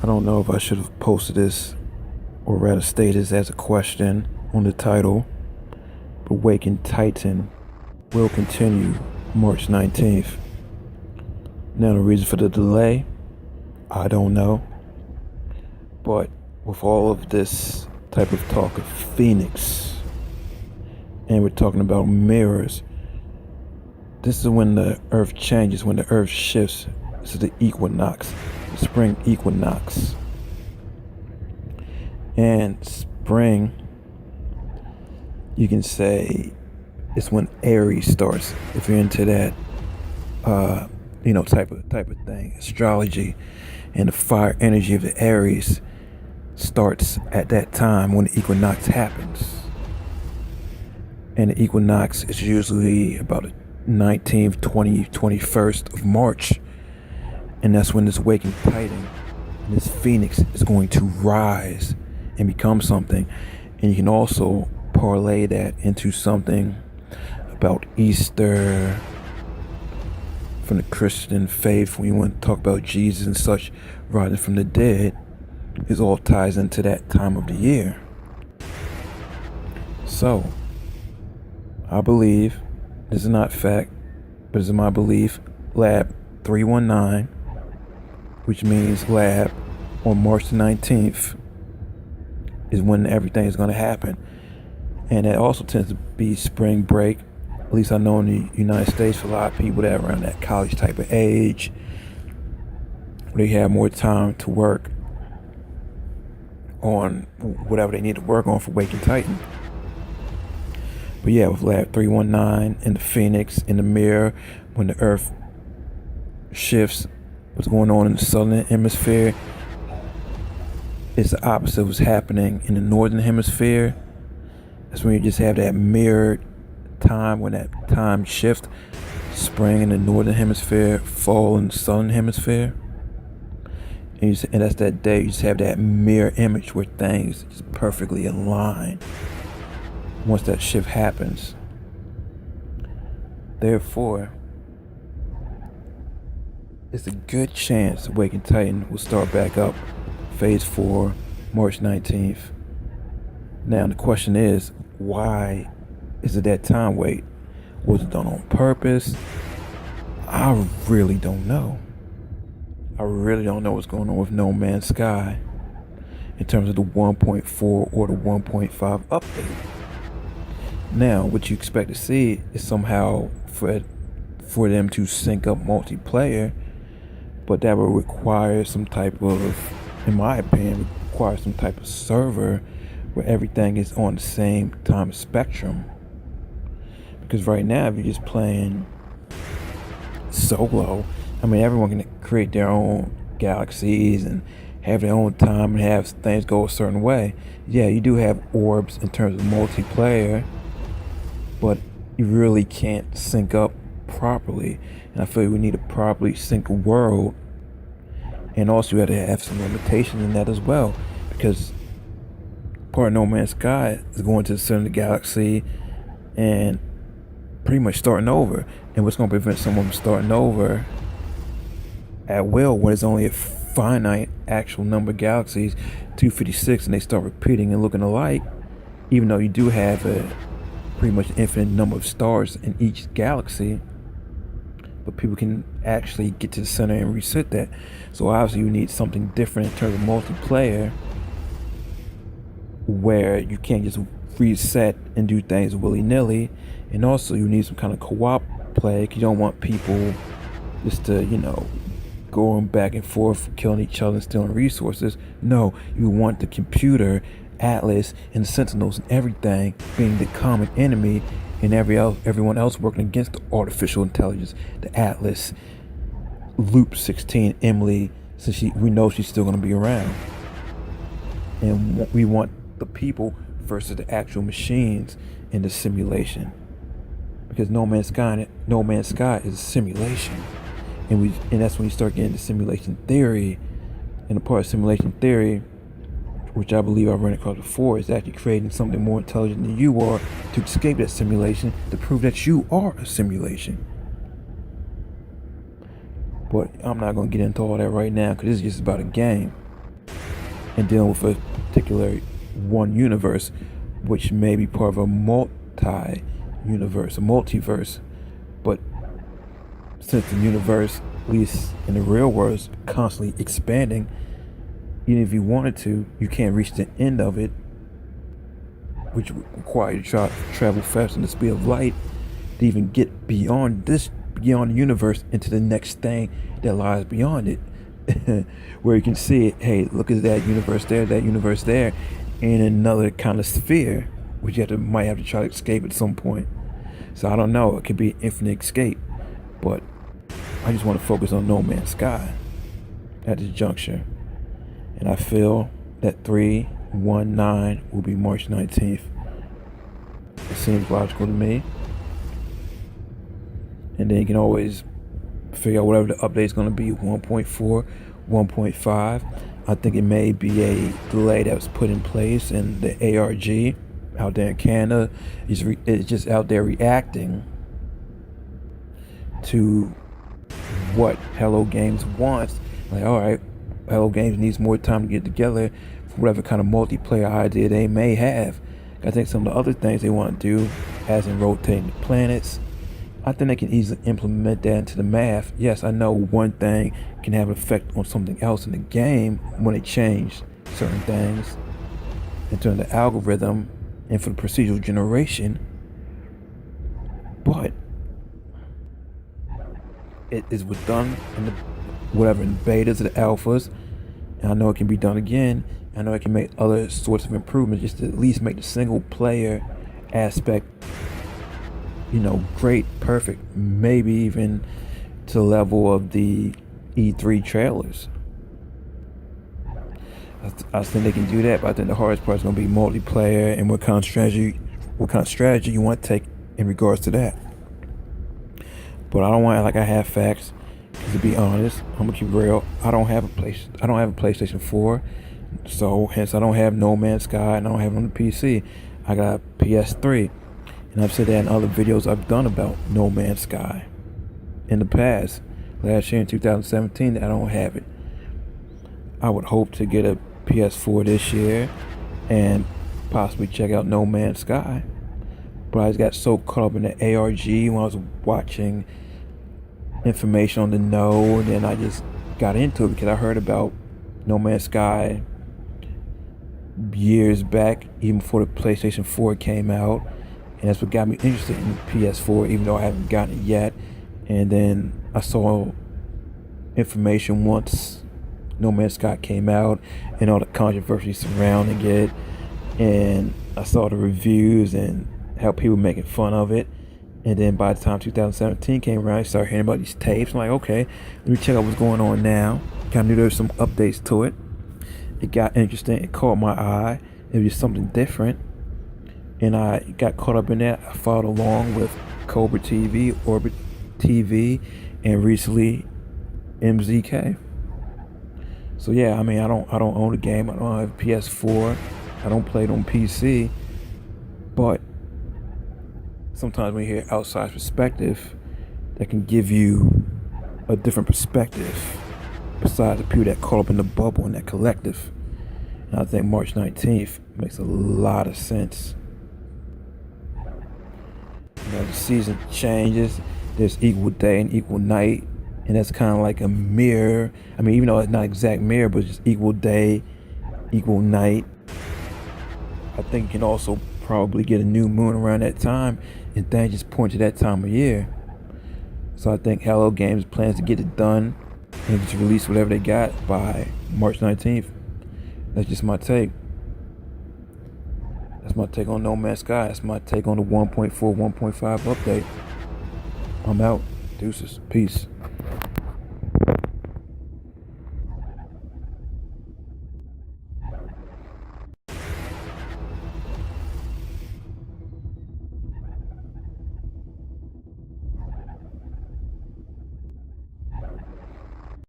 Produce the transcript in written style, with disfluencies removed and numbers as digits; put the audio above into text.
don't know if I should have posted this or rather stated this as a question on the title, but Waking Titan will continue March 19th. Now, the reason for the delay, I don't know. But with all of this type of talk of Phoenix, and we're talking about mirrors, this is when the earth changes, when the earth shifts. This is the equinox, the spring equinox. And spring, you can say, it's when Aries starts. If you're into that, type of thing, astrology, and the fire energy of the Aries starts at that time when the equinox happens. And the equinox is usually about the 19th, 20th, 21st of March. And that's when this waking titan, this phoenix, is going to rise and become something. And you can also parlay that into something about Easter from the Christian faith, when you want to talk about Jesus and such rising from the dead. It all ties into that time of the year. So, I believe, this is not fact, but this is my belief, Lab 319, which means lab on March the 19th, is when everything is going to happen. And it also tends to be spring break. At least I know in the United States, for a lot of people that are around that college type of age, they have more time to work on whatever they need to work on for Waking Titan. But yeah, with Lab 319 and the Phoenix in the mirror, when the Earth shifts, what's going on in the southern hemisphere is the opposite of what's happening in the northern hemisphere. That's when you just have that mirrored time, when that time shift, spring in the northern hemisphere, fall in the southern hemisphere. And that's that day you just have that mirror image where things just perfectly align once that shift happens. Therefore, it's a good chance Waking Titan will start back up, phase 4, March 19th. Now the question is, why is it that time wait? Was it done on purpose? I really don't know. I really don't know what's going on with No Man's Sky in terms of the 1.4 or the 1.5 update. Now, what you expect to see is somehow for them to sync up multiplayer, but that will require some type of, in my opinion, require some type of server where everything is on the same time spectrum. Because right now, if you're just playing solo, I mean, everyone can create their own galaxies and have their own time and have things go a certain way. Yeah, you do have orbs in terms of multiplayer, but you really can't sync up properly. And I feel like we need to properly sync a world. And also you have to have some limitations in that as well, because part of No Man's Sky is going to the center of the galaxy and pretty much starting over. And what's going to prevent someone from starting over at will when there's only a finite actual number of galaxies, 256, and they start repeating and looking alike, even though you do have a pretty much infinite number of stars in each galaxy, but people can actually get to the center and reset that. So obviously you need something different in terms of multiplayer, where you can't just reset and do things willy-nilly. And also you need some kind of co-op play, because you don't want people just to, going back and forth, killing each other and stealing resources. No, you want the computer, Atlas, and the Sentinels and everything being the common enemy, and everyone else working against the artificial intelligence, the Atlas, Loop 16, Emily, since we know she's still going to be around. And we want the people versus the actual machines in the simulation, because No Man's Sky is a simulation. And that's when you start getting to simulation theory. And a part of simulation theory, which I believe I've run across before, is actually creating something more intelligent than you are to escape that simulation, to prove that you are a simulation. But I'm not going to get into all that right now, because this is just about a game. and dealing with a particular one universe, which may be part of a multi-universe, a multiverse. But since the universe, at least in the real world, is constantly expanding, even if you wanted to, you can't reach the end of it, which would require you to travel faster than the speed of light to even get beyond the universe, into the next thing that lies beyond it. Where you can see it, hey, look at that universe there, in another kind of sphere, which might have to try to escape at some point. So I don't know, it could be infinite escape, but I just want to focus on No Man's Sky at this juncture. And I feel that 319 will be March 19th. It seems logical to me. And then you can always figure out whatever the update is going to be, 1.4, 1.5. I think it may be a delay that was put in place, and the ARG out there in Canada is just out there reacting to what Hello Games wants. Like, all right, Hello Games needs more time to get together for whatever kind of multiplayer idea they may have. I think some of the other things they want to do, as in rotating the planets, I think they can easily implement that into the math. Yes, I know one thing can have an effect on something else in the game when they change certain things in terms of the algorithm and for the procedural generation, but it was done in the betas or the alphas, and I know it can be done again. I know it can make other sorts of improvements just to at least make the single player aspect, great, perfect, maybe even to the level of the E3 trailers. I think they can do that, but I think the hardest part is going to be multiplayer and what kind of strategy you want to take in regards to that. But I don't want to act like I have facts. To be honest, I'm gonna keep real. I don't have a PlayStation 4, so hence I don't have No Man's Sky, and I don't have it on the PC. I got a PS3, and I've said that in other videos I've done about No Man's Sky in the past. Last year in 2017, I don't have it. I would hope to get a PS4 this year and possibly check out No Man's Sky. But I just got so caught up in the ARG when I was watching information on the and then I just got into it because I heard about No Man's Sky years back, even before the PlayStation 4 came out, and that's what got me interested in the PS4, even though I haven't gotten it yet. And then I saw information once No Man's Sky came out and all the controversy surrounding it, and I saw the reviews and how people were making fun of it. And then by the time 2017 came around, I started hearing about these tapes. I'm like, okay, let me check out what's going on now. Kind of knew there was some updates to it. It got interesting. It caught my eye. It was just something different. And I got caught up in that. I followed along with Cobra TV, Orbit TV, and recently MZK. So yeah, I mean, I don't own a game. I don't have a PS4. I don't play it on PC. But sometimes when you hear outside perspective, that can give you a different perspective besides the people that caught up in the bubble and that collective. And I think March 19th makes a lot of sense. The season changes. There's equal day and equal night, and that's kind of like a mirror. I mean, even though it's not exact mirror, but just equal day, equal night. I think you can also probably get a new moon around that time, and things just point to that time of year. So I think Hello Games plans to get it done and just release whatever they got by March 19th. That's just my take. That's my take on No Man's Sky. That's my take on the 1.4, 1.5 update. I'm out. Deuces. Peace.